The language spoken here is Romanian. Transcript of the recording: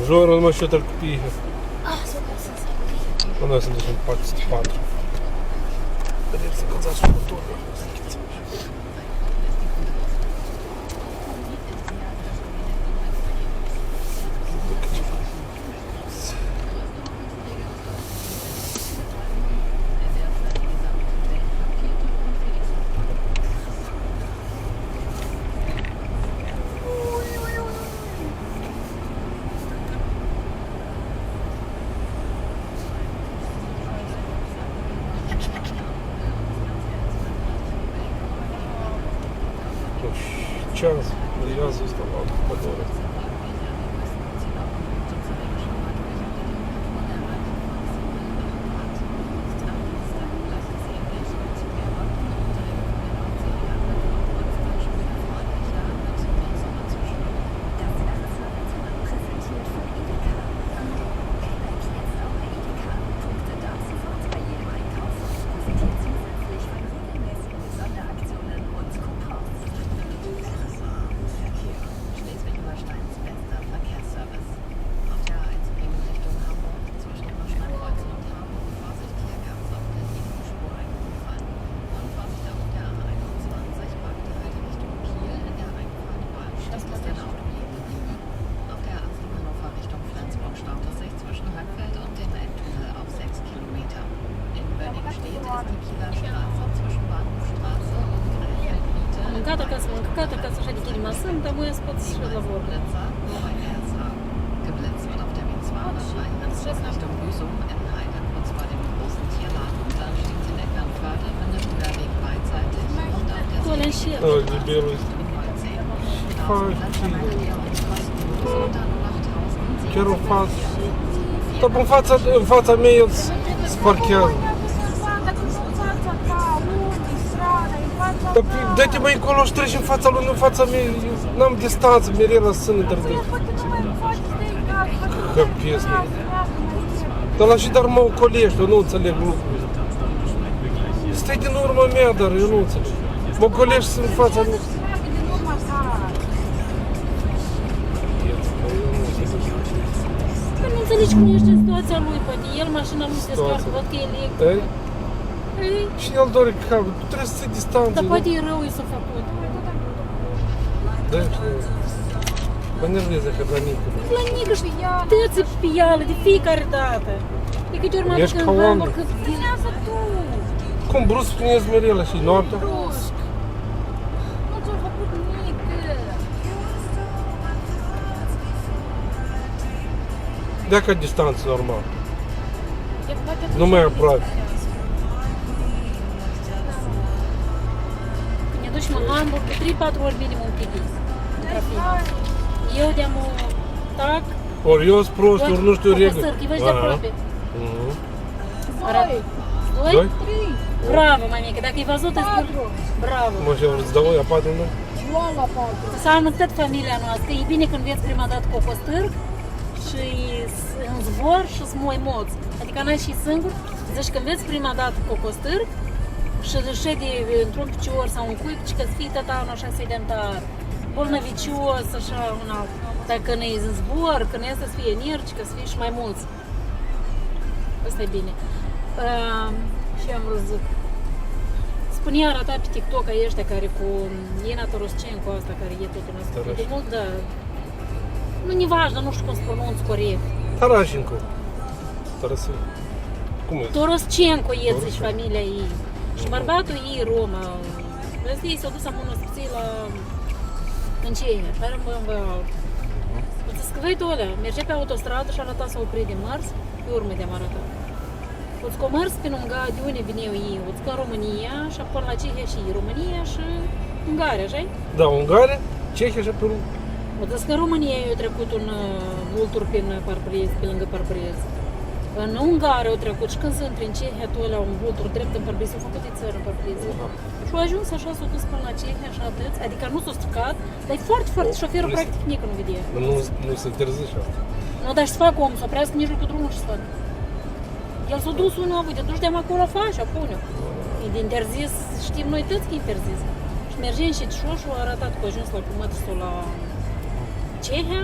Jură, numai și eu trec copiii. Ah, să vă să înseamnă. Noi suntem în 404. Vedeți să călzați motorul. Час, прив'язую з тобою мотори. Mâncat acasă, așa de chilima sunt, dar mâine să pot și la vorbă. Colin și el. Oh, liberul este. Chiar în față. Dar în fața mea el se parchează. Dar dă-te mai încolo și treci în fața lui, în fața mea. N-am distanță, mereu la sână dărdăi. Hăpesc, mă. Dar la și dar mă ocolești, eu nu înțeleg lucrurile. Stai din urma mea, dar eu nu înțeleg. Mă ocolești în fața lui. Nu înțelegi cum ești în situația lui, poate el mașina nu se scarcă, văd că e electric. Și el doare capul, tu trebuie să ții distanță. Dar poate e rău i s-a făcut. Da, știu. Mă nerveze că la mică. La mică și dă-ți pială de fiecare dată. De câte ori mă aduc în vamă, că vinează tu. Cum brusc spuneți mereu la și noaptea? Brusc. Nu ți-a făcut nimic. Dea ca distanță normal. Nu mai aproape. Când ne ducem în Hamburg, 3-4 ori minimum pe zi. Eu de-am tac. Ori eu sunt prost, ori nu știu reguli. Îi văd de aproape. Doi? Doi? Bravo, mămică, dacă ai văzut, îți spun bravo. Mă, și îți dau la 4, nu? Înseamnă tot familia noastră. E bine când vezi prima dată cocostârg și în zbor și sunt mai moți. Adică n-ai și singur. Zici, când vezi prima dată cocostârg și șede într-un picior sau un cuic, și că-ți fii tătanul așa sedentar, bolnăvicios, așa un alt. Dar când e în zbor, când este să fie energic, să fie și mai mulți. Asta e bine. Și am vrut zic. Spunea arăta pe TikTok ăștia care cu Ena Toroscenko asta, care e totul ăsta. De mult, da. Nu ne važno, nu știu cum să pronunț corect. Tarashenko. Tarashenko. Cum e? Toroscenko e, zici, familia ei. Și bărbatul ei Roma. Vezi, ei s-au dus acum în ospiții la... în Cehia. Și am băiat. Îți scăvăitul ăla, mergea pe autostradă și arăta s-a oprit de mers, pe urmă de-am arătat. Îți că mers pe Ungaria, de unde vineau ei, îți că în România și apoi la Cehia și România și Ungaria, așa? Da, Ungaria, Cehia și Peru. Îți că în România eu trecut un vultur pe Parbrez, pe lângă Parbrez. În Ungaria au trecut și când se intri în Cehia, tu ăla un vultur drept în Parbrez, s-au făcut de țară în Parbrez. Și au ajuns așa, s-au dus până la Cehia și atât, adică nu s-au stricat, dar e foarte, foarte, șoferul practic nici nu vedea. Nu se interzice asta. Nu, dar și să facă om, să oprească în mijlocul drumului și să facă. El s-a dus unul, uite, duci de-am acolo, faci, apune. E de interzis, știm noi toți că e interzis. Și mergem și șoșul a arătat că a ajuns la Cumătru sau la Cehia,